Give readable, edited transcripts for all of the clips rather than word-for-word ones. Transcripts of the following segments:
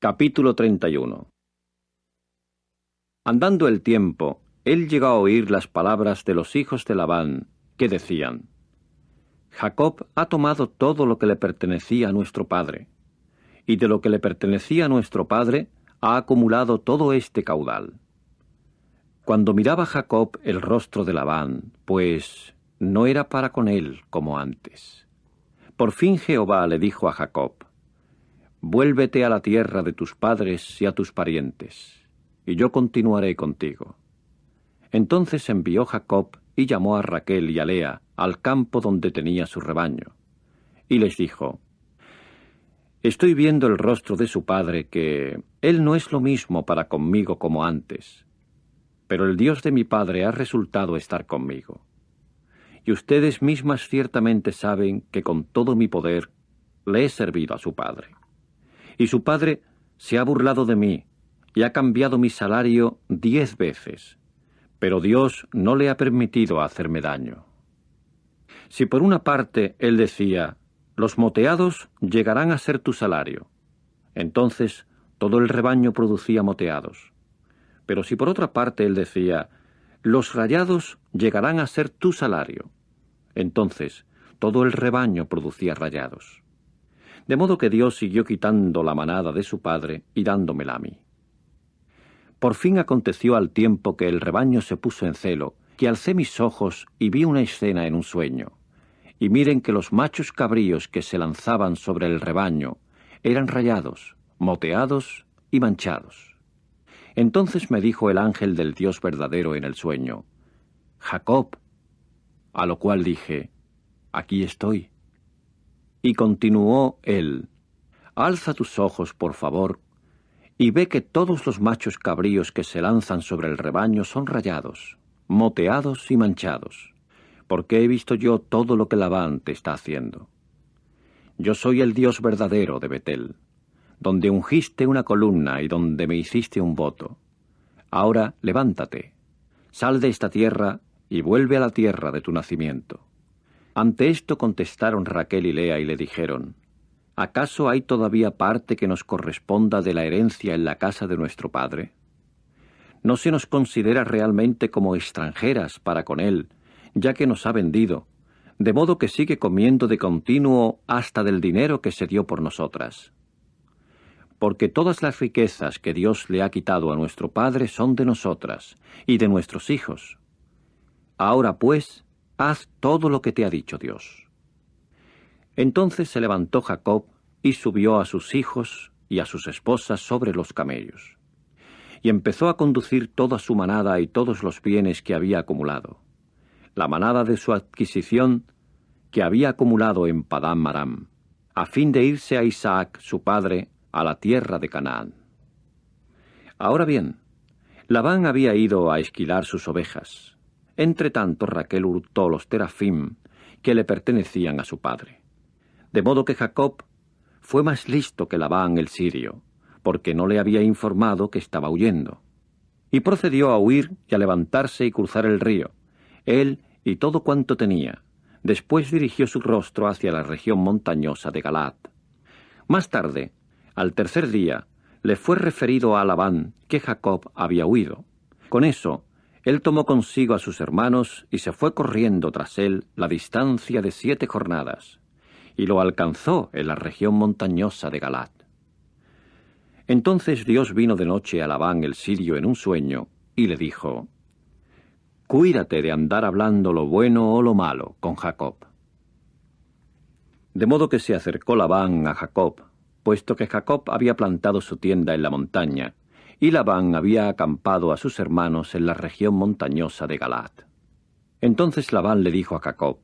Capítulo 31. Andando el tiempo, él llegó a oír las palabras de los hijos de Labán, que decían: Jacob ha tomado todo lo que le pertenecía a nuestro padre, y de lo que le pertenecía a nuestro padre ha acumulado todo este caudal. Cuando miraba Jacob el rostro de Labán, pues no era para con él como antes. Por fin Jehová le dijo a Jacob: Vuélvete a la tierra de tus padres y a tus parientes, y yo continuaré contigo. Entonces envió Jacob y llamó a Raquel y a Lea al campo donde tenía su rebaño, y les dijo: Estoy viendo el rostro de su padre, que él no es lo mismo para conmigo como antes, pero el Dios de mi padre ha resultado estar conmigo. Y ustedes mismas ciertamente saben que con todo mi poder le he servido a su padre. Y su padre se ha burlado de mí y ha cambiado mi salario 10 veces, pero Dios no le ha permitido hacerme daño. Si por una parte él decía: los moteados llegarán a ser tu salario, entonces todo el rebaño producía moteados. Pero si por otra parte él decía: los rayados llegarán a ser tu salario, entonces todo el rebaño producía rayados. De modo que Dios siguió quitando la manada de su padre y dándomela a mí. Por fin aconteció al tiempo que el rebaño se puso en celo, que alcé mis ojos y vi una escena en un sueño. Y miren que los machos cabríos que se lanzaban sobre el rebaño eran rayados, moteados y manchados. Entonces me dijo el ángel del Dios verdadero en el sueño: Jacob. A lo cual dije: aquí estoy. Y continuó él: alza tus ojos, por favor, y ve que todos los machos cabríos que se lanzan sobre el rebaño son rayados, moteados y manchados, porque he visto yo todo lo que Labán te está haciendo. Yo soy el Dios verdadero de Betel, donde ungiste una columna y donde me hiciste un voto. Ahora levántate, sal de esta tierra y vuelve a la tierra de tu nacimiento. Ante esto contestaron Raquel y Lea y le dijeron: ¿acaso hay todavía parte que nos corresponda de la herencia en la casa de nuestro padre? ¿No se nos considera realmente como extranjeras para con él, ya que nos ha vendido, de modo que sigue comiendo de continuo hasta del dinero que se dio por nosotras? Porque todas las riquezas que Dios le ha quitado a nuestro padre son de nosotras y de nuestros hijos. Ahora pues, haz todo lo que te ha dicho Dios. Entonces se levantó Jacob y subió a sus hijos y a sus esposas sobre los camellos, y empezó a conducir toda su manada y todos los bienes que había acumulado, la manada de su adquisición que había acumulado en Padán Aram, a fin de irse a Isaac su padre a la tierra de Canaán. Ahora bien, Labán había ido a esquilar sus ovejas. Entre tanto Raquel hurtó los terafim que le pertenecían a su padre. De modo que Jacob fue más listo que Labán el sirio, porque no le había informado que estaba huyendo. Y procedió a huir y a levantarse y cruzar el río, él y todo cuanto tenía. Después dirigió su rostro hacia la región montañosa de Galaad. Más tarde, al tercer día, le fue referido a Labán que Jacob había huido. Con eso, él tomó consigo a sus hermanos y se fue corriendo tras él la distancia de 7 jornadas, y lo alcanzó en la región montañosa de Galaad. Entonces Dios vino de noche a Labán el sirio en un sueño, y le dijo: cuídate de andar hablando lo bueno o lo malo con Jacob. De modo que se acercó Labán a Jacob, puesto que Jacob había plantado su tienda en la montaña, y Labán había acampado a sus hermanos en la región montañosa de Galaad. Entonces Labán le dijo a Jacob: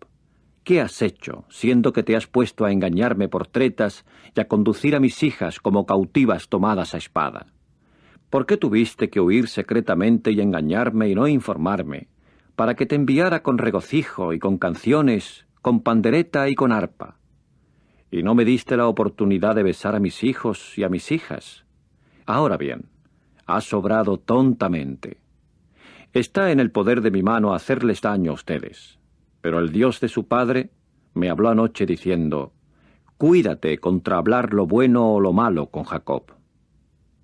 ¿qué has hecho, siendo que te has puesto a engañarme por tretas y a conducir a mis hijas como cautivas tomadas a espada? ¿Por qué tuviste que huir secretamente y engañarme y no informarme, para que te enviara con regocijo y con canciones, con pandereta y con arpa? Y no me diste la oportunidad de besar a mis hijos y a mis hijas. Ahora bien, has obrado tontamente. Está en el poder de mi mano hacerles daño a ustedes. Pero el Dios de su padre me habló anoche diciendo: cuídate contra hablar lo bueno o lo malo con Jacob.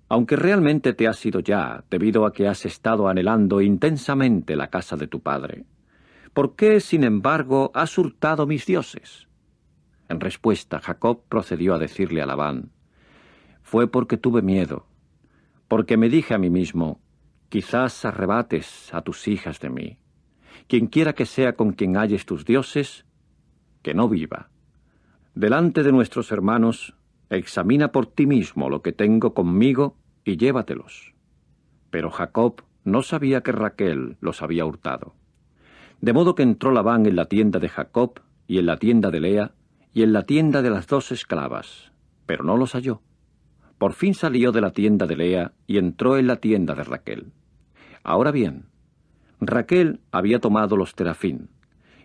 aunque realmente te has ido ya, debido a que has estado anhelando intensamente la casa de tu padre, ¿por qué, sin embargo, has hurtado mis dioses? En respuesta, Jacob procedió a decirle a Labán: fue porque tuve miedo, porque me dije a mí mismo, quizás arrebates a tus hijas de mí. Quienquiera que sea con quien halles tus dioses, que no viva. Delante de nuestros hermanos, examina por ti mismo lo que tengo conmigo y llévatelos. Pero Jacob no sabía que Raquel los había hurtado. De modo que entró Labán en la tienda de Jacob, y en la tienda de Lea, y en la tienda de las 2 esclavas, pero no los halló. Por fin salió de la tienda de Lea y entró en la tienda de Raquel. Ahora bien, Raquel había tomado los terafín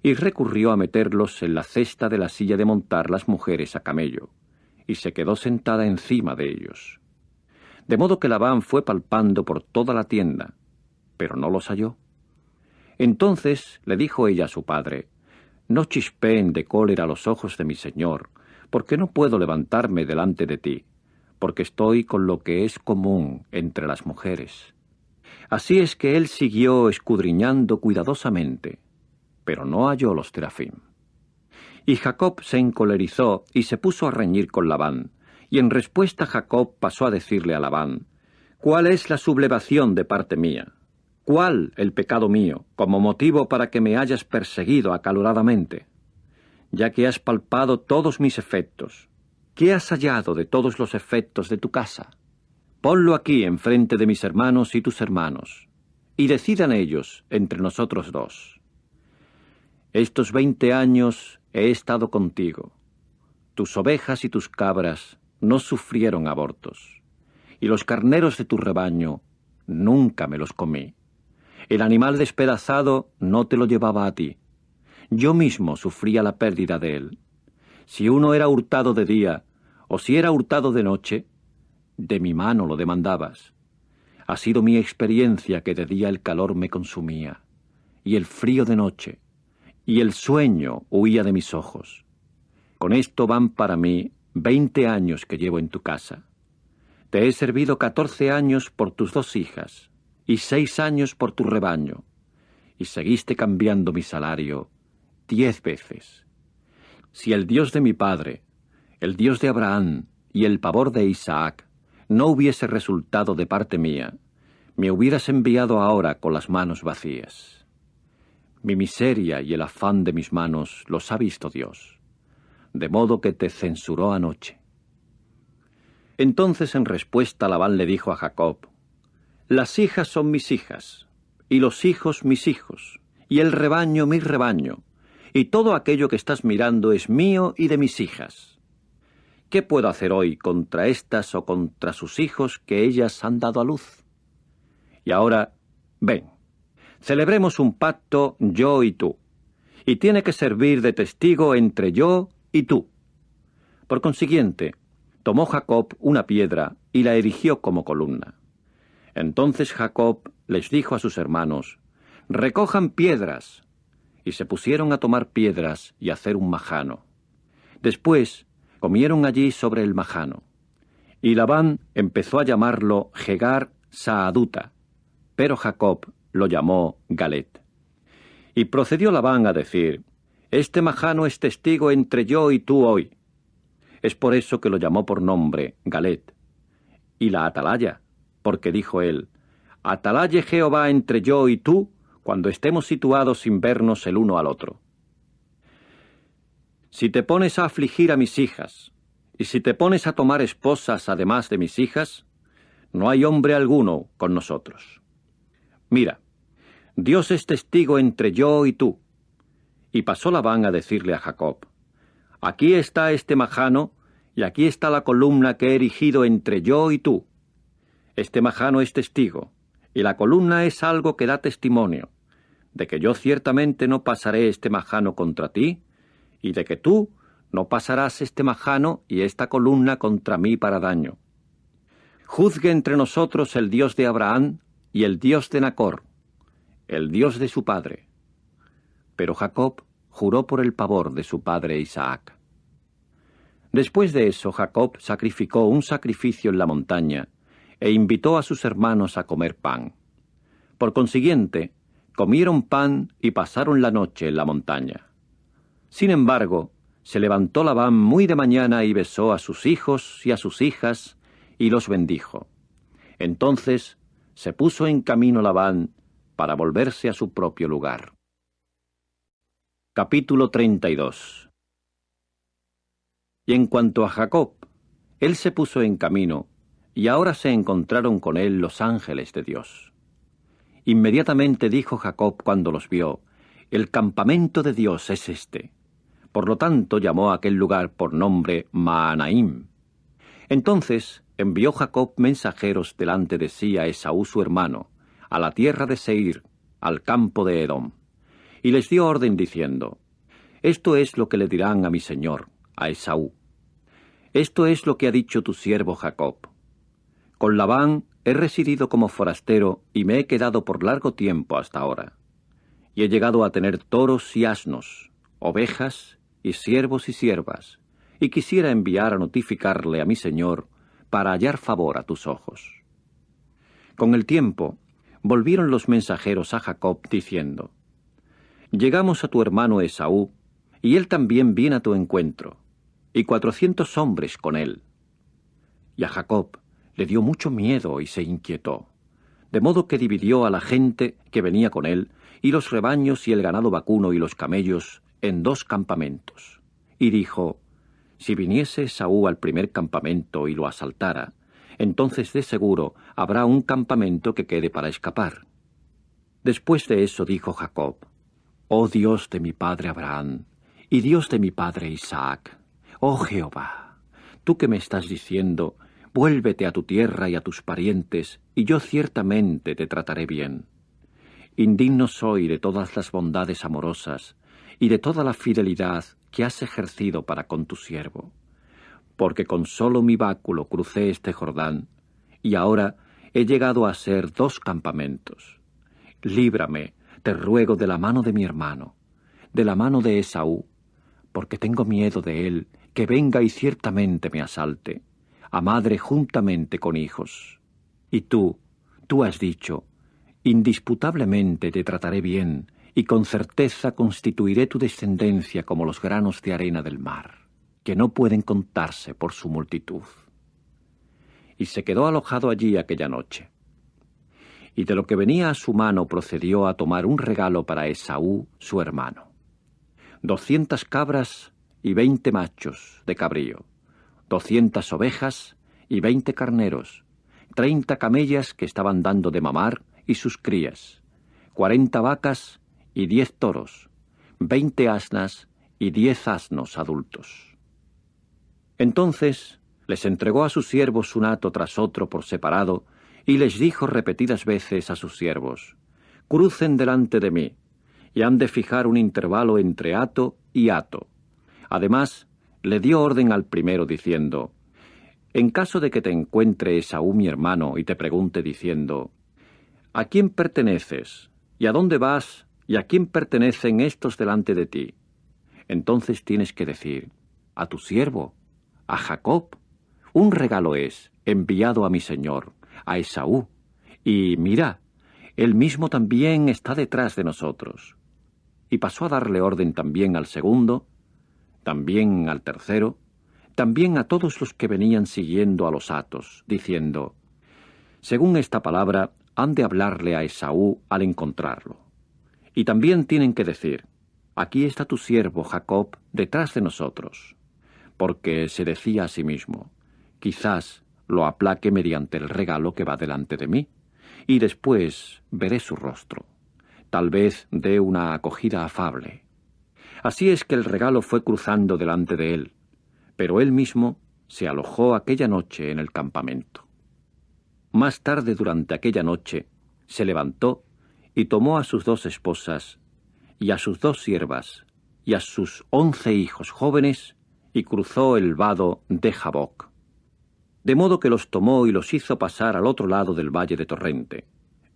y recurrió a meterlos en la cesta de la silla de montar las mujeres a camello, y se quedó sentada encima de ellos. De modo que Labán fue palpando por toda la tienda, pero no los halló. Entonces le dijo ella a su padre: no chispeen de cólera los ojos de mi señor, porque no puedo levantarme delante de ti, porque estoy con lo que es común entre las mujeres. Así es que él siguió escudriñando cuidadosamente, pero no halló los terafim. Y Jacob se encolerizó y se puso a reñir con Labán, y en respuesta Jacob pasó a decirle a Labán: ¿cuál es la sublevación de parte mía? ¿Cuál el pecado mío, como motivo para que me hayas perseguido acaloradamente? Ya que has palpado todos mis efectos, ¿qué has hallado de todos los efectos de tu casa? Ponlo aquí enfrente de mis hermanos y tus hermanos, y decidan ellos entre nosotros 2. Estos 20 años he estado contigo. Tus ovejas y tus cabras no sufrieron abortos, y los carneros de tu rebaño nunca me los comí. El animal despedazado no te lo llevaba a ti. Yo mismo sufría la pérdida de él. Si uno era hurtado de día, o si era hurtado de noche, de mi mano lo demandabas. Ha sido mi experiencia que de día el calor me consumía, y el frío de noche, y el sueño huía de mis ojos. Con esto van para mí 20 años que llevo en tu casa. Te he servido 14 años por tus 2 hijas, y 6 años por tu rebaño, y seguiste cambiando mi salario 10 veces. Si el Dios de mi padre, el Dios de Abraham y el pavor de Isaac no hubiese resultado de parte mía, me hubieras enviado ahora con las manos vacías. Mi miseria y el afán de mis manos los ha visto Dios, de modo que te censuró anoche. Entonces en respuesta Labán le dijo a Jacob: las hijas son mis hijas, y los hijos mis hijos, y el rebaño mi rebaño, y todo aquello que estás mirando es mío y de mis hijas. ¿Qué puedo hacer hoy contra estas o contra sus hijos que ellas han dado a luz? Y ahora, ven, celebremos un pacto yo y tú, y tiene que servir de testigo entre yo y tú. Por consiguiente, tomó Jacob una piedra y la erigió como columna. Entonces Jacob les dijo a sus hermanos: recojan piedras, y se pusieron a tomar piedras y a hacer un majano. Después comieron allí sobre el majano. Y Labán empezó a llamarlo Jegar Saaduta, pero Jacob lo llamó Galet. Y procedió Labán a decir: este majano es testigo entre yo y tú hoy. Es por eso que lo llamó por nombre Galet. Y la atalaya, porque dijo él: atalaye Jehová entre yo y tú, cuando estemos situados sin vernos el uno al otro. Si te pones a afligir a mis hijas, y si te pones a tomar esposas además de mis hijas, no hay hombre alguno con nosotros. Mira, Dios es testigo entre yo y tú. Y pasó Labán a decirle a Jacob: aquí está este majano, y aquí está la columna que he erigido entre yo y tú. Este majano es testigo, y la columna es algo que da testimonio, de que yo ciertamente no pasaré este majano contra ti, y de que tú no pasarás este majano y esta columna contra mí para daño. Juzgue entre nosotros el Dios de Abraham y el Dios de Nacor, el Dios de su padre. Pero Jacob juró por el pavor de su padre Isaac. Después de eso Jacob sacrificó un sacrificio en la montaña, e invitó a sus hermanos a comer pan. Por consiguiente, comieron pan y pasaron la noche en la montaña. Sin embargo, se levantó Labán muy de mañana y besó a sus hijos y a sus hijas y los bendijo. Entonces se puso en camino Labán para volverse a su propio lugar. Capítulo 32. Y en cuanto a Jacob, él se puso en camino, y ahora se encontraron con él los ángeles de Dios. Inmediatamente dijo Jacob cuando los vio: «El campamento de Dios es este». Por lo tanto llamó a aquel lugar por nombre Mahanaim. Entonces envió Jacob mensajeros delante de sí a Esaú su hermano, a la tierra de Seir, al campo de Edom, y les dio orden diciendo: «Esto es lo que le dirán a mi señor, a Esaú. Esto es lo que ha dicho tu siervo Jacob. Con Labán he residido como forastero y me he quedado por largo tiempo hasta ahora. Y he llegado a tener toros y asnos, ovejas y siervos y siervas, y quisiera enviar a notificarle a mi señor para hallar favor a tus ojos». Con el tiempo volvieron los mensajeros a Jacob diciendo: «Llegamos a tu hermano Esaú, y él también viene a tu encuentro, y 400 hombres con él». Y a Jacob le dio mucho miedo y se inquietó, de modo que dividió a la gente que venía con él, y los rebaños y el ganado vacuno y los camellos, en 2 campamentos. Y dijo: «Si viniese Esaú al primer campamento y lo asaltara, entonces de seguro habrá un campamento que quede para escapar». Después de eso dijo Jacob: «Oh Dios de mi padre Abraham, y Dios de mi padre Isaac, oh Jehová, tú que me estás diciendo: vuélvete a tu tierra y a tus parientes, y yo ciertamente te trataré bien. Indigno soy de todas las bondades amorosas y de toda la fidelidad que has ejercido para con tu siervo, porque con solo mi báculo crucé este Jordán, y ahora he llegado a ser 2 campamentos. Líbrame, te ruego, de la mano de mi hermano, de la mano de Esaú, porque tengo miedo de él, que venga y ciertamente me asalte, a madre juntamente con hijos. Y tú has dicho: indisputablemente te trataré bien, y con certeza constituiré tu descendencia como los granos de arena del mar, que no pueden contarse por su multitud». Y se quedó alojado allí aquella noche. Y de lo que venía a su mano procedió a tomar un regalo para Esaú su hermano: 200 cabras y 20 machos de cabrío, 200 ovejas y 20 carneros, 30 camellas que estaban dando de mamar y sus crías, 40 vacas y 10 toros, 20 asnas y 10 asnos adultos. Entonces les entregó a sus siervos un hato tras otro por separado, y les dijo repetidas veces a sus siervos: «Crucen delante de mí», y han de fijar un intervalo entre hato y hato. Además, le dio orden al primero diciendo: «En caso de que te encuentre Esaú mi hermano y te pregunte diciendo: ¿a quién perteneces? ¿Y a dónde vas? ¿Y a quién pertenecen estos delante de ti?», entonces tienes que decir: «A tu siervo, a Jacob, un regalo es enviado a mi señor, a Esaú, y mira, él mismo también está detrás de nosotros». Y pasó a darle orden también al segundo, también al tercero, también a todos los que venían siguiendo a los hatos, diciendo: «Según esta palabra han de hablarle a Esaú al encontrarlo. Y también tienen que decir: aquí está tu siervo Jacob detrás de nosotros», porque se decía a sí mismo: «Quizás lo aplaque mediante el regalo que va delante de mí, y después veré su rostro. Tal vez dé una acogida afable». Así es que el regalo fue cruzando delante de él, pero él mismo se alojó aquella noche en el campamento. Más tarde durante aquella noche se levantó y tomó a sus 2 esposas y a sus 2 siervas y a sus 11 hijos jóvenes y cruzó el vado de Jaboc. De modo que los tomó y los hizo pasar al otro lado del valle de Torrente,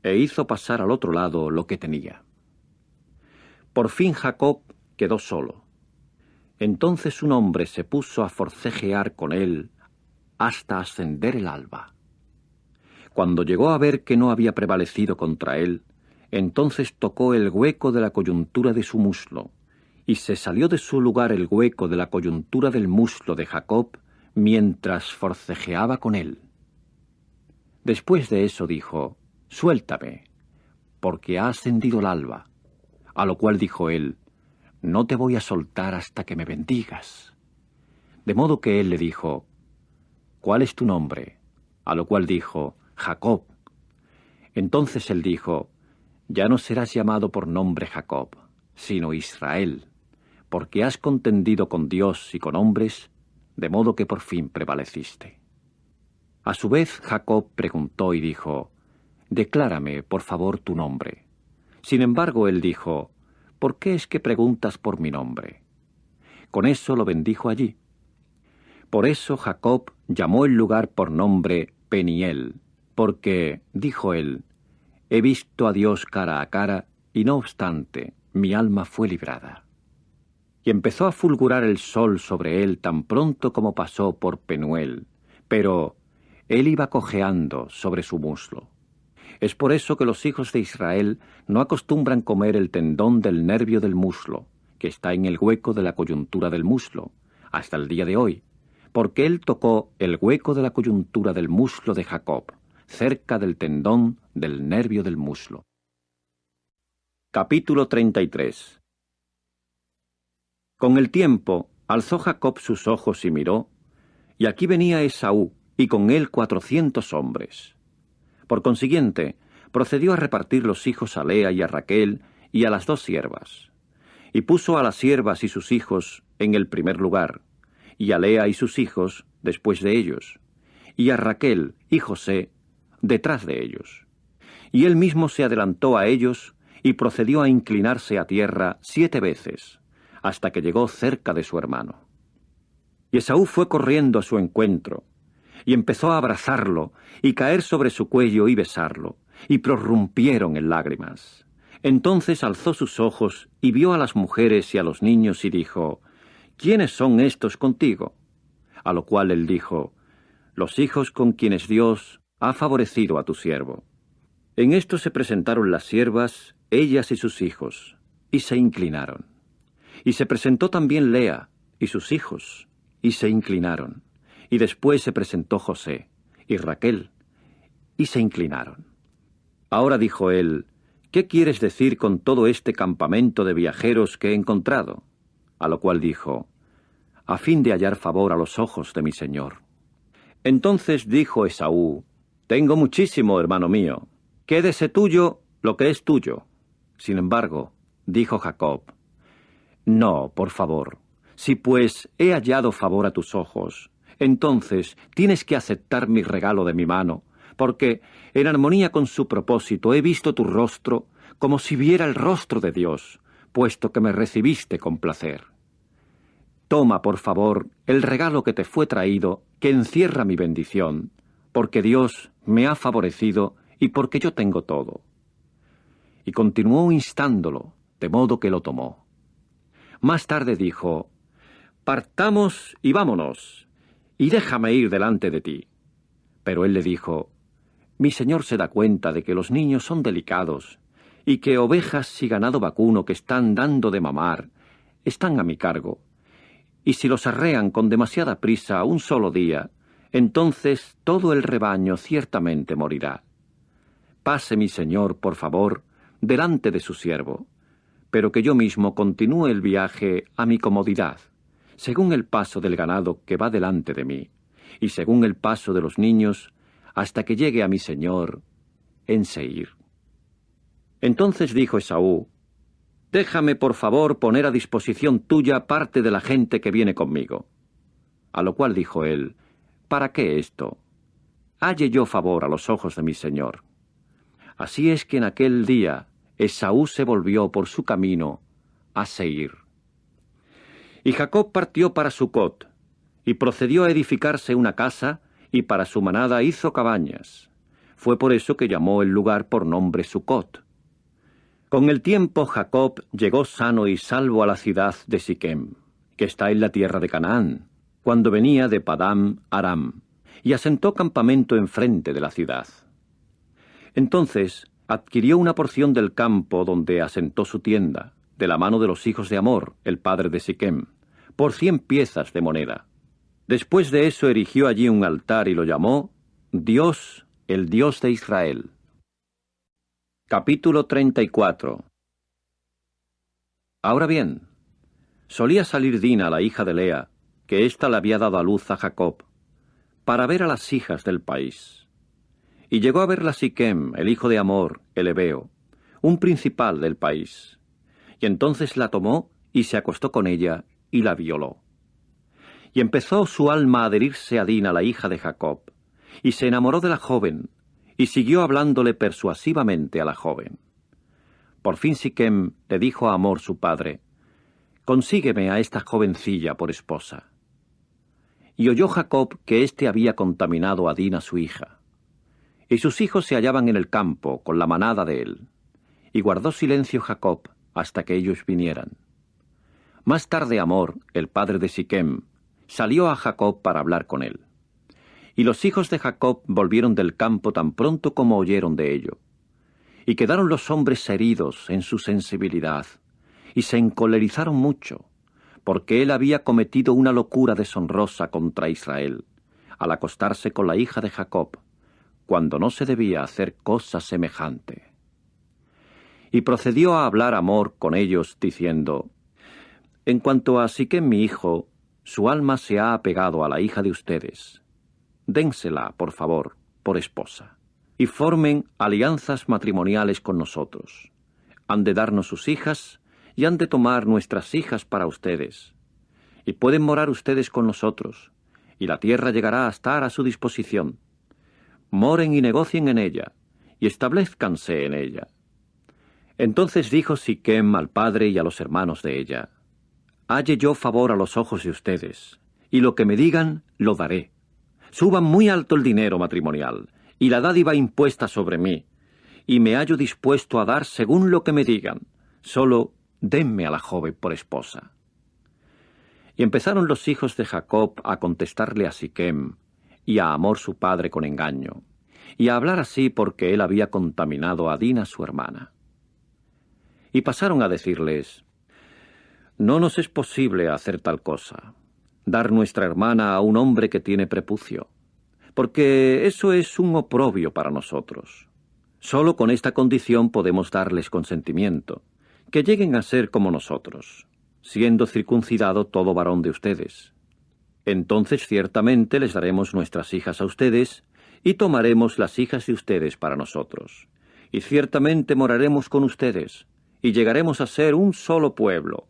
e hizo pasar al otro lado lo que tenía. Por fin Jacob quedó solo. Entonces un hombre se puso a forcejear con él hasta ascender el alba. Cuando llegó a ver que no había prevalecido contra él, entonces tocó el hueco de la coyuntura de su muslo, y se salió de su lugar el hueco de la coyuntura del muslo de Jacob, mientras forcejeaba con él. Después de eso dijo: «Suéltame, porque ha ascendido el alba». A lo cual dijo él: «No te voy a soltar hasta que me bendigas». De modo que él le dijo: «¿Cuál es tu nombre?». A lo cual dijo: «Jacob». Entonces él dijo: «Ya no serás llamado por nombre Jacob, sino Israel, porque has contendido con Dios y con hombres, de modo que por fin prevaleciste». A su vez Jacob preguntó y dijo: «Declárame, por favor, tu nombre». Sin embargo él dijo: «¿Por qué es que preguntas por mi nombre?». Con eso lo bendijo allí. Por eso Jacob llamó el lugar por nombre Peniel, porque, dijo él, «He visto a Dios cara a cara, y no obstante, mi alma fue librada». Y empezó a fulgurar el sol sobre él tan pronto como pasó por Penuel, pero él iba cojeando sobre su muslo. Es por eso que los hijos de Israel no acostumbran comer el tendón del nervio del muslo, que está en el hueco de la coyuntura del muslo, hasta el día de hoy, porque él tocó el hueco de la coyuntura del muslo de Jacob, cerca del tendón del nervio del muslo. Capítulo 33. Con el tiempo alzó Jacob sus ojos y miró, y aquí venía Esaú, y con él 400 hombres. Por consiguiente, procedió a repartir los hijos a Lea y a Raquel y a las 2 siervas. Y puso a las siervas y sus hijos en el primer lugar, y a Lea y sus hijos después de ellos, y a Raquel y José detrás de ellos. Y él mismo se adelantó a ellos y procedió a inclinarse a tierra 7 veces, hasta que llegó cerca de su hermano. Y Esaú fue corriendo a su encuentro, y empezó a abrazarlo, y caer sobre su cuello y besarlo, y prorrumpieron en lágrimas. Entonces alzó sus ojos, y vio a las mujeres y a los niños, y dijo: «¿Quiénes son estos contigo?». A lo cual él dijo: «Los hijos con quienes Dios ha favorecido a tu siervo». En esto se presentaron las siervas, ellas y sus hijos, y se inclinaron. Y se presentó también Lea, y sus hijos, y se inclinaron. Y después se presentó José y Raquel, y se inclinaron. Ahora dijo él: «¿Qué quieres decir con todo este campamento de viajeros que he encontrado?». A lo cual dijo: «A fin de hallar favor a los ojos de mi señor». Entonces dijo Esaú: «Tengo muchísimo, hermano mío. Quédese tuyo lo que es tuyo». Sin embargo, dijo Jacob: «No, por favor. Si pues he hallado favor a tus ojos, entonces tienes que aceptar mi regalo de mi mano, porque, en armonía con su propósito, he visto tu rostro como si viera el rostro de Dios, puesto que me recibiste con placer. Toma, por favor, el regalo que te fue traído, que encierra mi bendición, porque Dios me ha favorecido y porque yo tengo todo». Y continuó instándolo, de modo que lo tomó. Más tarde dijo: «Partamos y vámonos, y déjame ir delante de ti». Pero él le dijo: «Mi señor se da cuenta de que los niños son delicados, y que ovejas y ganado vacuno que están dando de mamar están a mi cargo, y si los arrean con demasiada prisa un solo día, entonces todo el rebaño ciertamente morirá. Pase mi señor, por favor, delante de su siervo, pero que yo mismo continúe el viaje a mi comodidad, según el paso del ganado que va delante de mí, y según el paso de los niños, hasta que llegue a mi señor en Seir». Entonces dijo Esaú: «Déjame, por favor, poner a disposición tuya parte de la gente que viene conmigo». A lo cual dijo él: «¿Para qué esto? Halle yo favor a los ojos de mi señor». Así es que en aquel día Esaú se volvió por su camino a Seir. Y Jacob partió para Sucot, y procedió a edificarse una casa, y para su manada hizo cabañas. Fue por eso que llamó el lugar por nombre Sucot. Con el tiempo Jacob llegó sano y salvo a la ciudad de Siquem, que está en la tierra de Canaán, cuando venía de Padam Aram, y asentó campamento enfrente de la ciudad. Entonces adquirió una porción del campo donde asentó su tienda, de la mano de los hijos de Hamor, el padre de Siquem, por 100 piezas de moneda. Después de eso erigió allí un altar y lo llamó Dios, el Dios de Israel. Capítulo 34. Ahora bien, solía salir Dina, la hija de Lea, que ésta le había dado a luz a Jacob, para ver a las hijas del país. Y llegó a verla Siquem, el hijo de Hamor, el hebeo, un principal del país. Y entonces la tomó y se acostó con ella y la violó. Y empezó su alma a adherirse a Dina, la hija de Jacob, y se enamoró de la joven, y siguió hablándole persuasivamente a la joven. Por fin Siquem le dijo a Hamor su padre: «Consígueme a esta jovencilla por esposa». Y oyó Jacob que éste había contaminado a Dina su hija. Y sus hijos se hallaban en el campo con la manada de él. Y guardó silencio Jacob hasta que ellos vinieran. Más tarde Hamor, el padre de Siquem, salió a Jacob para hablar con él. Y los hijos de Jacob volvieron del campo tan pronto como oyeron de ello. Y quedaron los hombres heridos en su sensibilidad, y se encolerizaron mucho, porque él había cometido una locura deshonrosa contra Israel, al acostarse con la hija de Jacob, cuando no se debía hacer cosa semejante. Y procedió a hablar Hamor con ellos, diciendo: «En cuanto a Siquem mi hijo, su alma se ha apegado a la hija de ustedes. Dénsela, por favor, por esposa, y formen alianzas matrimoniales con nosotros. Han de darnos sus hijas, y han de tomar nuestras hijas para ustedes. Y pueden morar ustedes con nosotros, y la tierra llegará a estar a su disposición. Moren y negocien en ella, y establezcanse en ella». Entonces dijo Siquem al padre y a los hermanos de ella: «Halle yo favor a los ojos de ustedes, y lo que me digan, lo daré. Suban muy alto el dinero matrimonial, y la dádiva impuesta sobre mí, y me hallo dispuesto a dar según lo que me digan. Solo denme a la joven por esposa». Y empezaron los hijos de Jacob a contestarle a Siquem y a Hamor su padre con engaño, y a hablar así porque él había contaminado a Dina su hermana. Y pasaron a decirles: «No nos es posible hacer tal cosa, dar nuestra hermana a un hombre que tiene prepucio, porque eso es un oprobio para nosotros. Solo con esta condición podemos darles consentimiento, que lleguen a ser como nosotros, siendo circuncidado todo varón de ustedes. Entonces ciertamente les daremos nuestras hijas a ustedes, y tomaremos las hijas de ustedes para nosotros, y ciertamente moraremos con ustedes, y llegaremos a ser un solo pueblo.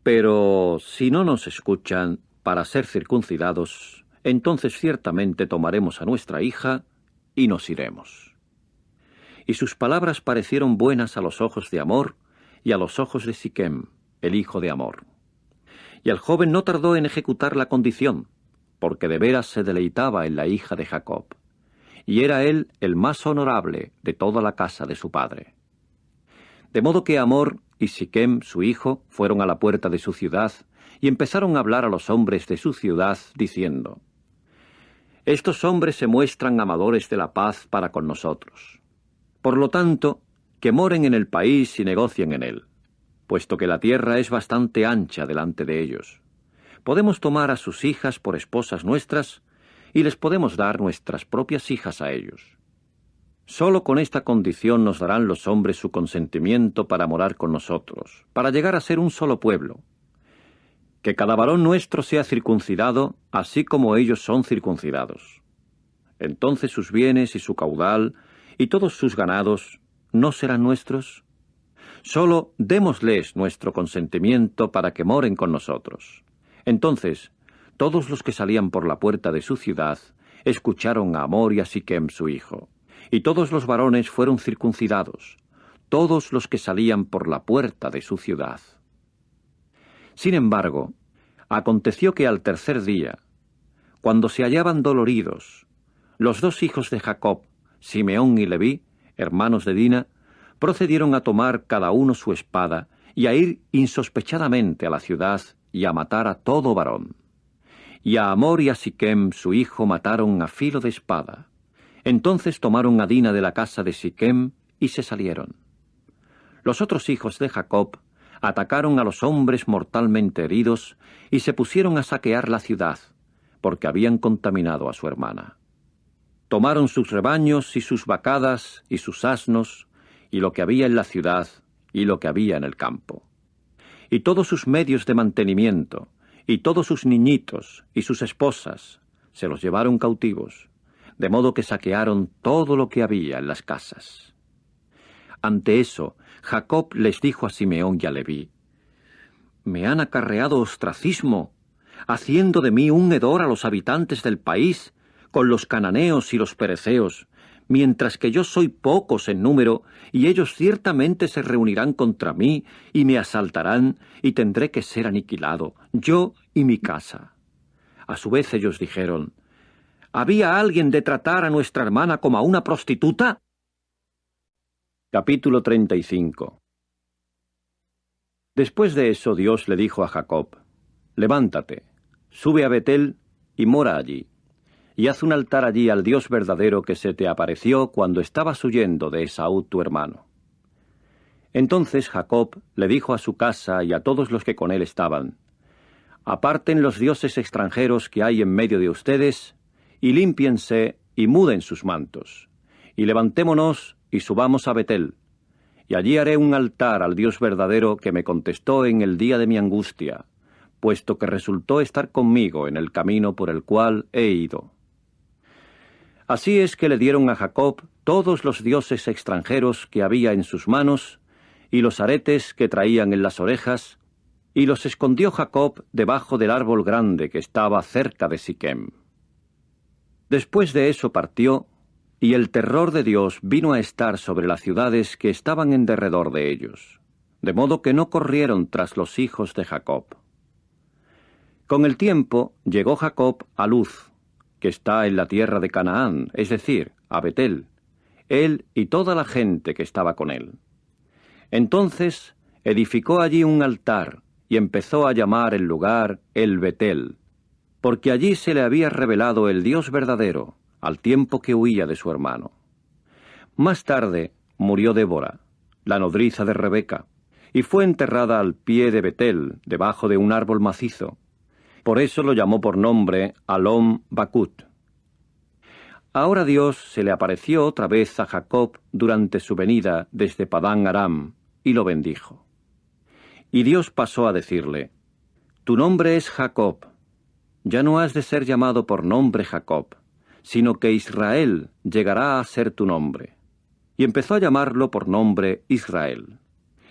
Pero si no nos escuchan para ser circuncidados, entonces ciertamente tomaremos a nuestra hija y nos iremos». Y sus palabras parecieron buenas a los ojos de Hamor y a los ojos de Siquem, el hijo de Hamor. Y el joven no tardó en ejecutar la condición, porque de veras se deleitaba en la hija de Jacob, y era él el más honorable de toda la casa de su padre. De modo que Hamor y Siquem, su hijo, fueron a la puerta de su ciudad y empezaron a hablar a los hombres de su ciudad, diciendo: «Estos hombres se muestran amadores de la paz para con nosotros. Por lo tanto, que moren en el país y negocien en él, puesto que la tierra es bastante ancha delante de ellos. Podemos tomar a sus hijas por esposas nuestras, y les podemos dar nuestras propias hijas a ellos. Solo con esta condición nos darán los hombres su consentimiento para morar con nosotros, para llegar a ser un solo pueblo. Que cada varón nuestro sea circuncidado, así como ellos son circuncidados. Entonces sus bienes y su caudal, y todos sus ganados, ¿no serán nuestros? Solo démosles nuestro consentimiento para que moren con nosotros». Entonces, todos los que salían por la puerta de su ciudad escucharon a Hamor y a Siquem su hijo. Y todos los varones fueron circuncidados, todos los que salían por la puerta de su ciudad. Sin embargo, aconteció que al tercer día, cuando se hallaban doloridos, los dos hijos de Jacob, Simeón y Leví, hermanos de Dina, procedieron a tomar cada uno su espada y a ir insospechadamente a la ciudad y a matar a todo varón. Y a Hamor y a Siquem su hijo mataron a filo de espada, Entonces tomaron a Dina de la casa de Siquem y se salieron. Los otros hijos de Jacob atacaron a los hombres mortalmente heridos y se pusieron a saquear la ciudad, porque habían contaminado a su hermana. Tomaron sus rebaños y sus vacadas y sus asnos, y lo que había en la ciudad y lo que había en el campo. Y todos sus medios de mantenimiento, y todos sus niñitos y sus esposas, se los llevaron cautivos, de modo que saquearon todo lo que había en las casas. Ante eso, Jacob les dijo a Simeón y a Leví: «Me han acarreado ostracismo, haciendo de mí un hedor a los habitantes del país, con los cananeos y los pereceos, mientras que yo soy pocos en número, y ellos ciertamente se reunirán contra mí, y me asaltarán, y tendré que ser aniquilado, yo y mi casa». A su vez ellos dijeron: ¿había alguien de tratar a nuestra hermana como a una prostituta? Capítulo 35. Después de eso Dios le dijo a Jacob: «Levántate, sube a Betel y mora allí, y haz un altar allí al Dios verdadero que se te apareció cuando estabas huyendo de Esaú tu hermano». Entonces Jacob le dijo a su casa y a todos los que con él estaban: «Aparten los dioses extranjeros que hay en medio de ustedes, y límpiense y muden sus mantos, y levantémonos y subamos a Betel, y allí haré un altar al Dios verdadero que me contestó en el día de mi angustia, puesto que resultó estar conmigo en el camino por el cual he ido». Así es que le dieron a Jacob todos los dioses extranjeros que había en sus manos, y los aretes que traían en las orejas, y los escondió Jacob debajo del árbol grande que estaba cerca de Siquem. Después de eso partió, y el terror de Dios vino a estar sobre las ciudades que estaban en derredor de ellos, de modo que no corrieron tras los hijos de Jacob. Con el tiempo llegó Jacob a Luz, que está en la tierra de Canaán, es decir, a Betel, él y toda la gente que estaba con él. Entonces edificó allí un altar y empezó a llamar el lugar El Betel, porque allí se le había revelado el Dios verdadero, al tiempo que huía de su hermano. Más tarde murió Débora, la nodriza de Rebeca, y fue enterrada al pie de Betel, debajo de un árbol macizo. Por eso lo llamó por nombre Alom Bakut. Ahora Dios se le apareció otra vez a Jacob durante su venida desde Padán Aram, y lo bendijo. Y Dios pasó a decirle: «Tu nombre es Jacob, ya no has de ser llamado por nombre Jacob, sino que Israel llegará a ser tu nombre». Y empezó a llamarlo por nombre Israel.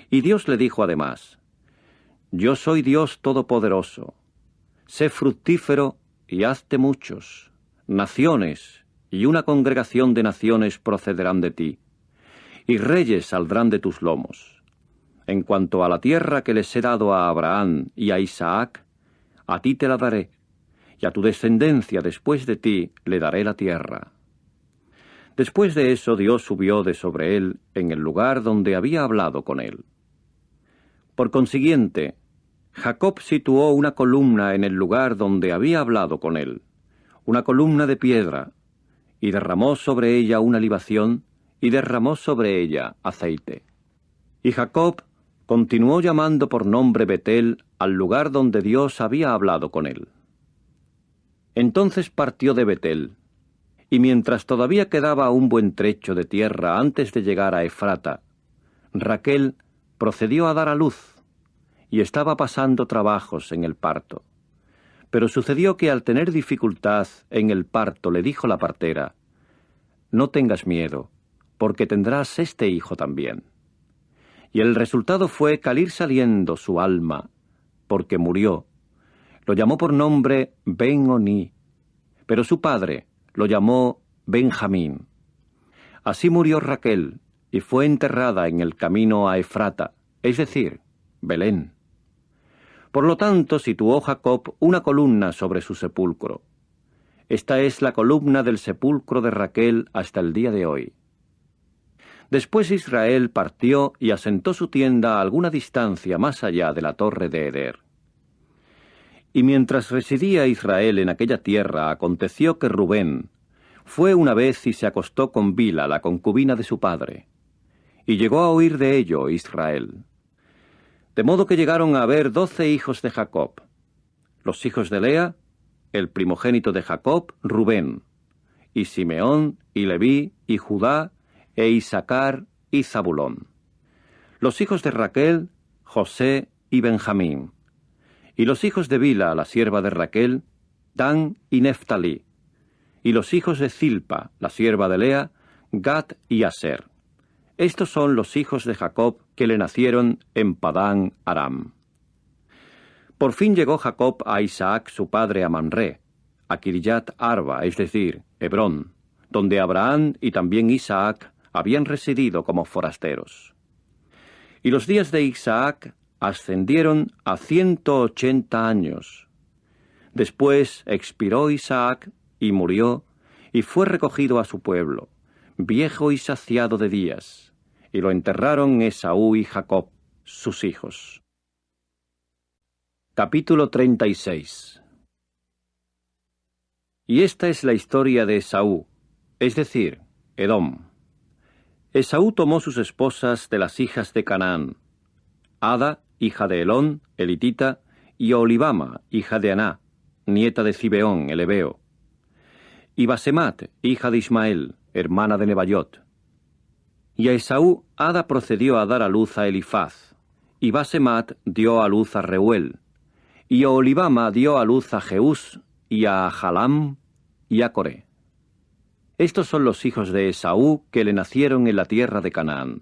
Y Dios le dijo además: «Yo soy Dios Todopoderoso. Sé fructífero y hazte muchos. Naciones y una congregación de naciones procederán de ti, y reyes saldrán de tus lomos. En cuanto a la tierra que les he dado a Abraham y a Isaac, a ti te la daré, y a tu descendencia después de ti le daré la tierra». Después de eso Dios subió de sobre él en el lugar donde había hablado con él. Por consiguiente, Jacob situó una columna en el lugar donde había hablado con él, una columna de piedra, y derramó sobre ella una libación, y derramó sobre ella aceite. Y Jacob continuó llamando por nombre Betel al lugar donde Dios había hablado con él. Entonces partió de Betel, y mientras todavía quedaba un buen trecho de tierra antes de llegar a Efrata, Raquel procedió a dar a luz, y estaba pasando trabajos en el parto. Pero sucedió que al tener dificultad en el parto le dijo la partera: «No tengas miedo, porque tendrás este hijo también». Y el resultado fue que al ir saliendo su alma, porque murió, lo llamó por nombre Ben-Oni, pero su padre lo llamó Benjamín. Así murió Raquel, y fue enterrada en el camino a Efrata, es decir, Belén. Por lo tanto, situó Jacob una columna sobre su sepulcro. Esta es la columna del sepulcro de Raquel hasta el día de hoy. Después Israel partió y asentó su tienda a alguna distancia más allá de la torre de Eder. Y mientras residía Israel en aquella tierra, aconteció que Rubén, fue una vez y se acostó con Bila, la concubina de su padre. Y llegó a oír de ello Israel. De modo que llegaron a haber 12 hijos de Jacob. Los hijos de Lea, el primogénito de Jacob, Rubén, y Simeón, y Leví, y Judá, e Isacar, y Zabulón. Los hijos de Raquel, José y Benjamín. Y los hijos de Bila, la sierva de Raquel, Dan y Neftalí. Y los hijos de Zilpa, la sierva de Lea, Gad y Aser. Estos son los hijos de Jacob que le nacieron en Padán Aram. Por fin llegó Jacob a Isaac su padre a Mamré, a Kiriat Arba, es decir, Hebrón, donde Abraham y también Isaac habían residido como forasteros. Y los días de Isaac ascendieron a 180 años. Después expiró Isaac y murió, y fue recogido a su pueblo, viejo y saciado de días, y lo enterraron Esaú y Jacob, sus hijos. Capítulo 36. Y esta es la historia de Esaú, es decir, Edom. Esaú tomó sus esposas de las hijas de Canaán, Ada, hija de Elón, elitita, y Olibama, hija de Aná, nieta de Zibeón, el hebeo, y Basemat, hija de Ismael, hermana de Nebaiot. Y a Esaú Ada procedió a dar a luz a Elifaz, y Basemat dio a luz a Reuel, y Olibama dio a luz a Jeús, y a Jalam, y a Coré. Estos son los hijos de Esaú que le nacieron en la tierra de Canaán.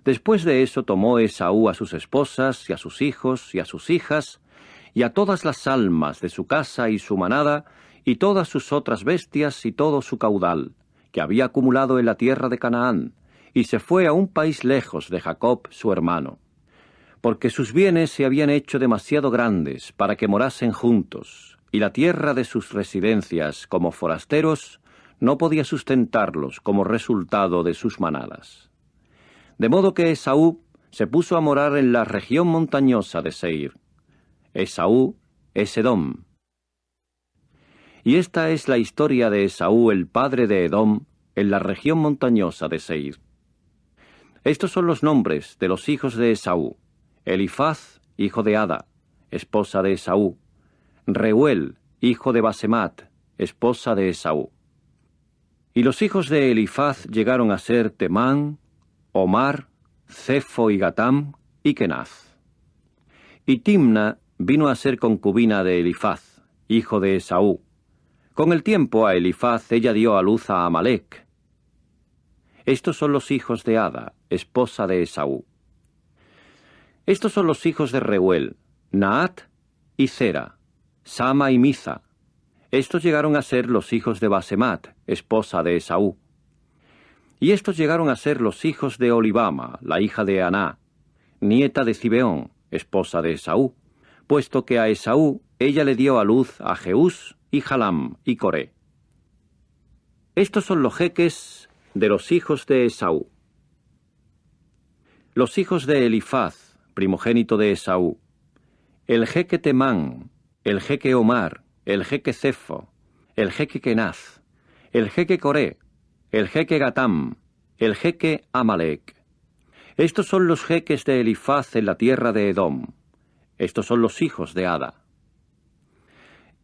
Después de eso tomó Esaú a sus esposas, y a sus hijos, y a sus hijas, y a todas las almas de su casa y su manada, y todas sus otras bestias y todo su caudal, que había acumulado en la tierra de Canaán, y se fue a un país lejos de Jacob su hermano, porque sus bienes se habían hecho demasiado grandes para que morasen juntos, y la tierra de sus residencias como forasteros no podía sustentarlos como resultado de sus manadas. De modo que Esaú se puso a morar en la región montañosa de Seir. Esaú es Edom. Y esta es la historia de Esaú, el padre de Edom, en la región montañosa de Seir. Estos son los nombres de los hijos de Esaú: Elifaz, hijo de Ada, esposa de Esaú; Reuel, hijo de Basemat, esposa de Esaú. Y los hijos de Elifaz llegaron a ser Temán, Omar, Cefo y Gatam y Kenaz. Y Timna vino a ser concubina de Elifaz, hijo de Esaú. Con el tiempo a Elifaz ella dio a luz a Amalec. Estos son los hijos de Ada, esposa de Esaú. Estos son los hijos de Reuel, Naat y Zera, Sama y Miza. Estos llegaron a ser los hijos de Basemat, esposa de Esaú. Y estos llegaron a ser los hijos de Olibama, la hija de Aná, nieta de Zibeón, esposa de Esaú, puesto que a Esaú ella le dio a luz a Jeús y Jalam y Coré. Estos son los jeques de los hijos de Esaú. Los hijos de Elifaz, primogénito de Esaú: el jeque Temán, el jeque Omar, el jeque Cefo, el jeque Kenaz, el jeque Coré, el jeque Gatam, el jeque Amalec. Estos son los jeques de Elifaz en la tierra de Edom. Estos son los hijos de Ada.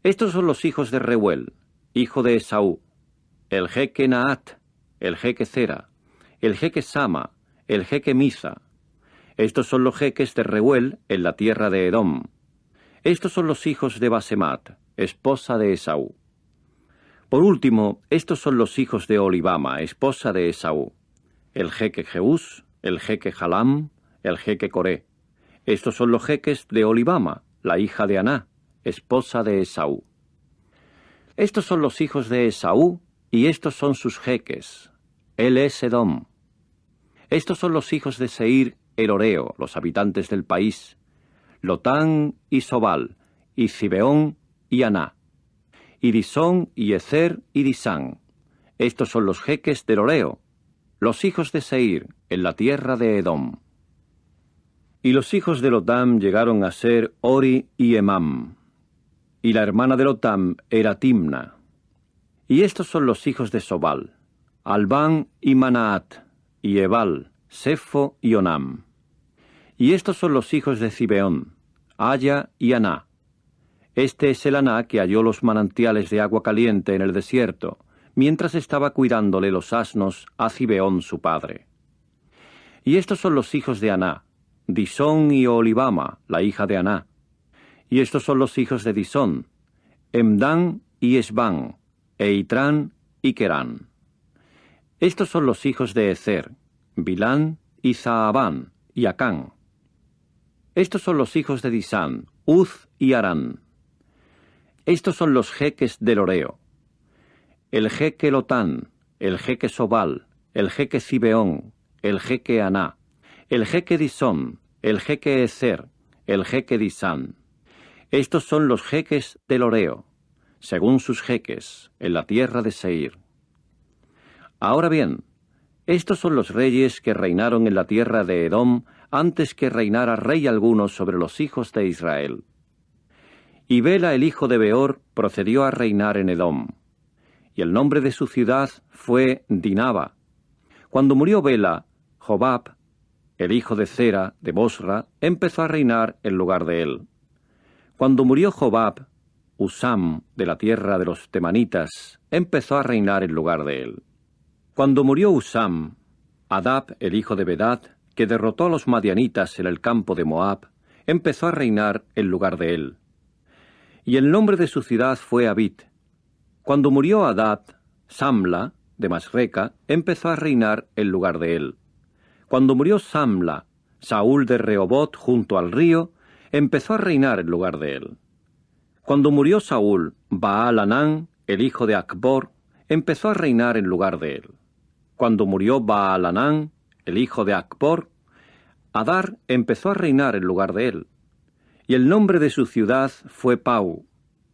Estos son los hijos de Reuel, hijo de Esaú: el jeque Naat, el jeque Zera, el jeque Sama, el jeque Miza. Estos son los jeques de Reuel en la tierra de Edom. Estos son los hijos de Basemat, esposa de Esaú. Por último, estos son los hijos de Olibama, esposa de Esaú: el jeque Jeús, el jeque Jalam, el jeque Coré. Estos son los jeques de Olibama, la hija de Aná, esposa de Esaú. Estos son los hijos de Esaú, y estos son sus jeques. Él es Edom. Estos son los hijos de Seir, el Oreo, los habitantes del país: Lotán y Sobal, y Zibeón y Aná, y Disón y Ezer y Disán. Estos son los jeques del Oreo, los hijos de Seir, en la tierra de Edom. Y los hijos de Lotam llegaron a ser Ori y Emam. Y la hermana de Lotam era Timna. Y estos son los hijos de Sobal: Albán y Manaat, y Ebal, Sefo y Onam. Y estos son los hijos de Zibeón: Aya y Aná. Este es el Aná que halló los manantiales de agua caliente en el desierto, mientras estaba cuidándole los asnos a Zibeón su padre. Y estos son los hijos de Aná: Disón y Olibama, la hija de Aná. Y estos son los hijos de Disón: Emdán y Esbán, e Itrán y Querán. Estos son los hijos de Ezer: Bilán y Zaabán y Acán. Estos son los hijos de Disán: Uz y Arán. Estos son los jeques del Oreo: el jeque Lotán, el jeque Sobal, el jeque Zibeón, el jeque Aná, el jeque Disón, el jeque Ezer, el jeque Disán. Estos son los jeques del Oreo, según sus jeques, en la tierra de Seir. Ahora bien, estos son los reyes que reinaron en la tierra de Edom antes que reinara rey alguno sobre los hijos de Israel. Y Bela el hijo de Beor procedió a reinar en Edom, y el nombre de su ciudad fue Dinaba. Cuando murió Bela, Jobab, el hijo de Zera de Bosra, empezó a reinar en lugar de él. Cuando murió Jobab, Usam, de la tierra de los temanitas, empezó a reinar en lugar de él. Cuando murió Usam, Adab, el hijo de Bedad, que derrotó a los madianitas en el campo de Moab, empezó a reinar en lugar de él. Y el nombre de su ciudad fue Abit. Cuando murió Adad, Samla, de Masreca, empezó a reinar en lugar de él. Cuando murió Samla, Saúl de Rehobot, junto al río, empezó a reinar en lugar de él. Cuando murió Saúl, Baal-Hanán, el hijo de Acbor, empezó a reinar en lugar de él. Cuando murió Baal-Hanán, el hijo de Acbor, Adar empezó a reinar en lugar de él. Y el nombre de su ciudad fue Pau,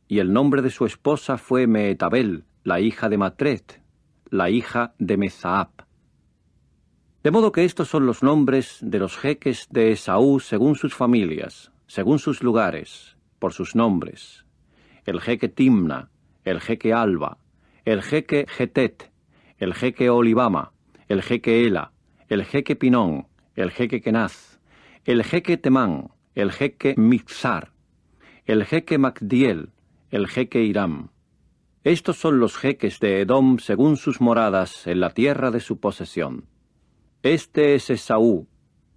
y el nombre de su esposa fue Meetabel, la hija de Matret, la hija de Mezaab. De modo que estos son los nombres de los jeques de Esaú según sus familias, según sus lugares, por sus nombres: el jeque Timna, el jeque Alba, el jeque Getet, el jeque Olibama, el jeque Ela, el jeque Pinón, el jeque Kenaz, el jeque Temán, el jeque Mixar, el jeque Magdiel, el jeque Hiram. Estos son los jeques de Edom según sus moradas en la tierra de su posesión. Este es Esaú,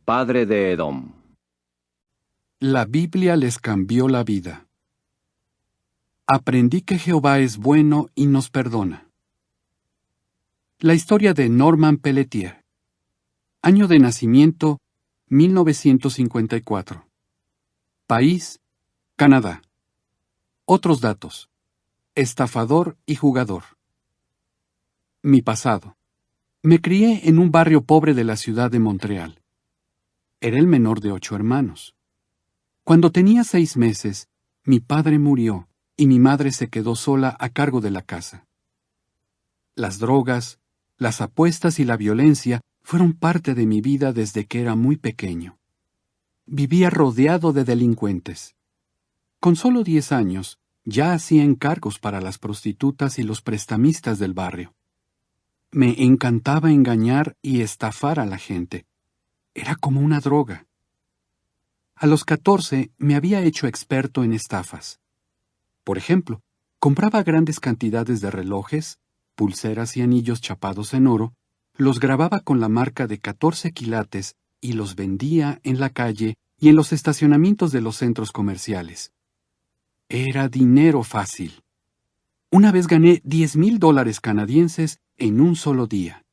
padre de Edom. La Biblia les cambió la vida. Aprendí que Jehová es bueno y nos perdona. La historia de Norman Pelletier. Año de nacimiento, 1954. País, Canadá. Otros datos: estafador y jugador. Mi pasado. Me crié en un barrio pobre de la ciudad de Montreal. Era el menor de 8 hermanos. Cuando tenía 6 meses, mi padre murió y mi madre se quedó sola a cargo de la casa. Las drogas, las apuestas y la violencia fueron parte de mi vida desde que era muy pequeño. Vivía rodeado de delincuentes. Con solo 10 años, ya hacía encargos para las prostitutas y los prestamistas del barrio. Me encantaba engañar y estafar a la gente. Era como una droga. A los 14 me había hecho experto en estafas. Por ejemplo, compraba grandes cantidades de relojes, pulseras y anillos chapados en oro, los grababa con la marca de 14 quilates y los vendía en la calle y en los estacionamientos de los centros comerciales. Era dinero fácil. Una vez gané $10,000 canadienses en un solo día.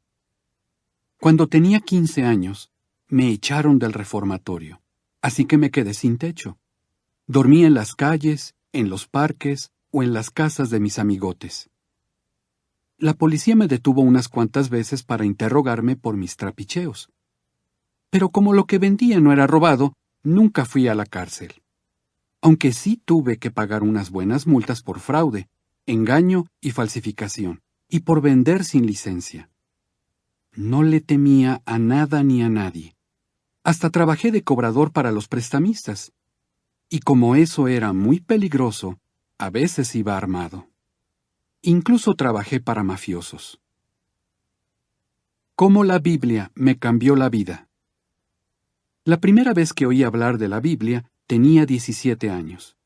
Cuando tenía 15 años, me echaron del reformatorio, así que me quedé sin techo. Dormía en las calles, en los parques o en las casas de mis amigotes. La policía me detuvo unas cuantas veces para interrogarme por mis trapicheos. Pero como lo que vendía no era robado, nunca fui a la cárcel. Aunque sí tuve que pagar unas buenas multas por fraude, engaño y falsificación, y por vender sin licencia. No le temía a nada ni a nadie. Hasta trabajé de cobrador para los prestamistas. Y como eso era muy peligroso, a veces iba armado. Incluso trabajé para mafiosos. ¿Cómo la Biblia me cambió la vida? La primera vez que oí hablar de la Biblia tenía 17 años.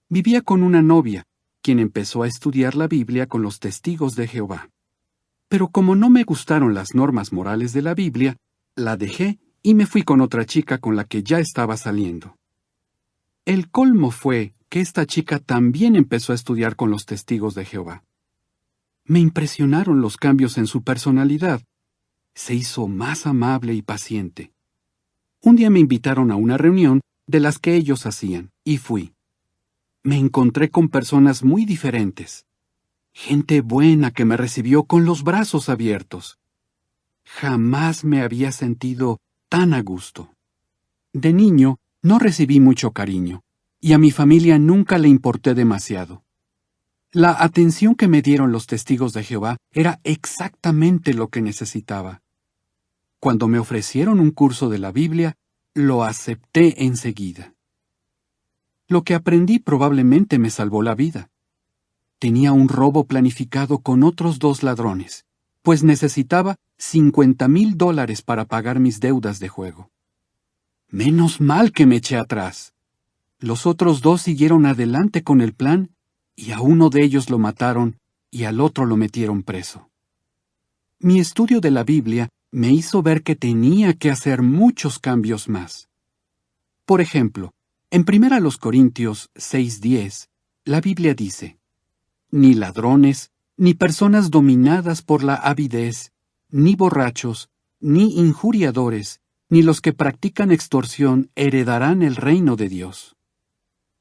Vivía con una novia, quien empezó a estudiar la Biblia con los Testigos de Jehová. Pero como no me gustaron las normas morales de la Biblia, la dejé y me fui con otra chica con la que ya estaba saliendo. El colmo fue que esta chica también empezó a estudiar con los Testigos de Jehová. Me impresionaron los cambios en su personalidad. Se hizo más amable y paciente. Un día me invitaron a una reunión de las que ellos hacían, y fui. Me encontré con personas muy diferentes. Gente buena que me recibió con los brazos abiertos. Jamás me había sentido tan a gusto. De niño no recibí mucho cariño, y a mi familia nunca le importé demasiado. La atención que me dieron los Testigos de Jehová era exactamente lo que necesitaba. Cuando me ofrecieron un curso de la Biblia, lo acepté enseguida. Lo que aprendí probablemente me salvó la vida. Tenía un robo planificado con otros 2 ladrones, pues necesitaba $50,000 para pagar mis deudas de juego. Menos mal que me eché atrás. Los otros 2 siguieron adelante con el plan, y a uno de ellos lo mataron y al otro lo metieron preso. Mi estudio de la Biblia me hizo ver que tenía que hacer muchos cambios más. Por ejemplo, en 1 Corintios 6:10, la Biblia dice: ni ladrones, ni personas dominadas por la avidez, ni borrachos, ni injuriadores, ni los que practican extorsión heredarán el reino de Dios.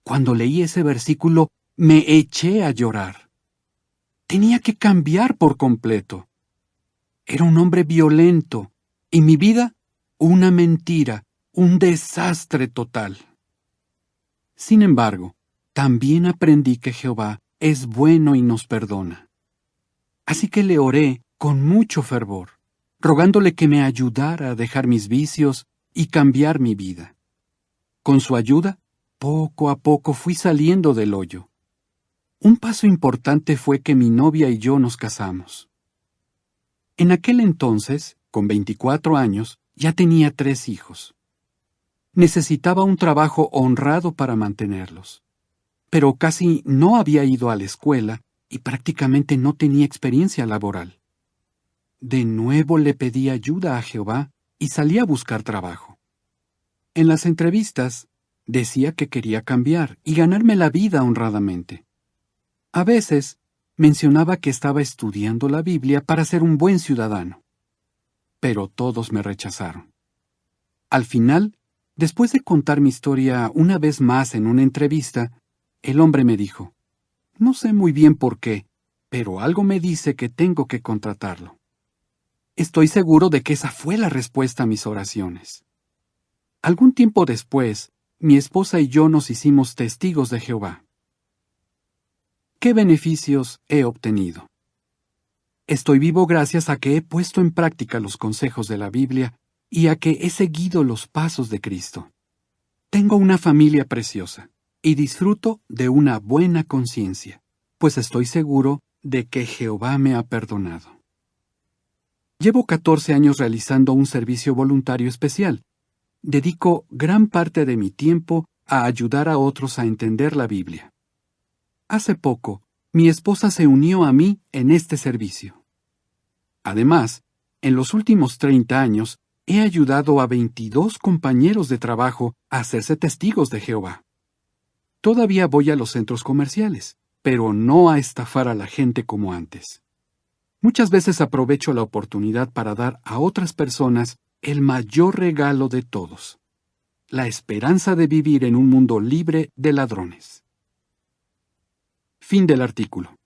Cuando leí ese versículo, me eché a llorar. Tenía que cambiar por completo. Era un hombre violento, y mi vida, una mentira, un desastre total. Sin embargo, también aprendí que Jehová es bueno y nos perdona. Así que le oré con mucho fervor, rogándole que me ayudara a dejar mis vicios y cambiar mi vida. Con su ayuda, poco a poco fui saliendo del hoyo. Un paso importante fue que mi novia y yo nos casamos. En aquel entonces, con 24 años, ya tenía 3 hijos. Necesitaba un trabajo honrado para mantenerlos. Pero casi no había ido a la escuela y prácticamente no tenía experiencia laboral. De nuevo le pedí ayuda a Jehová y salí a buscar trabajo. En las entrevistas, decía que quería cambiar y ganarme la vida honradamente. A veces, mencionaba que estaba estudiando la Biblia para ser un buen ciudadano. Pero todos me rechazaron. Al final, después de contar mi historia una vez más en una entrevista, el hombre me dijo: no sé muy bien por qué, pero algo me dice que tengo que contratarlo. Estoy seguro de que esa fue la respuesta a mis oraciones. Algún tiempo después, mi esposa y yo nos hicimos testigos de Jehová. ¿Qué beneficios he obtenido? Estoy vivo gracias a que he puesto en práctica los consejos de la Biblia y a que he seguido los pasos de Cristo. Tengo una familia preciosa y disfruto de una buena conciencia, pues estoy seguro de que Jehová me ha perdonado. Llevo 14 años realizando un servicio voluntario especial. Dedico gran parte de mi tiempo a ayudar a otros a entender la Biblia. Hace poco, mi esposa se unió a mí en este servicio. Además, en los últimos 30 años, he ayudado a 22 compañeros de trabajo a hacerse testigos de Jehová. Todavía voy a los centros comerciales, pero no a estafar a la gente como antes. Muchas veces aprovecho la oportunidad para dar a otras personas el mayor regalo de todos: la esperanza de vivir en un mundo libre de ladrones. Fin del artículo.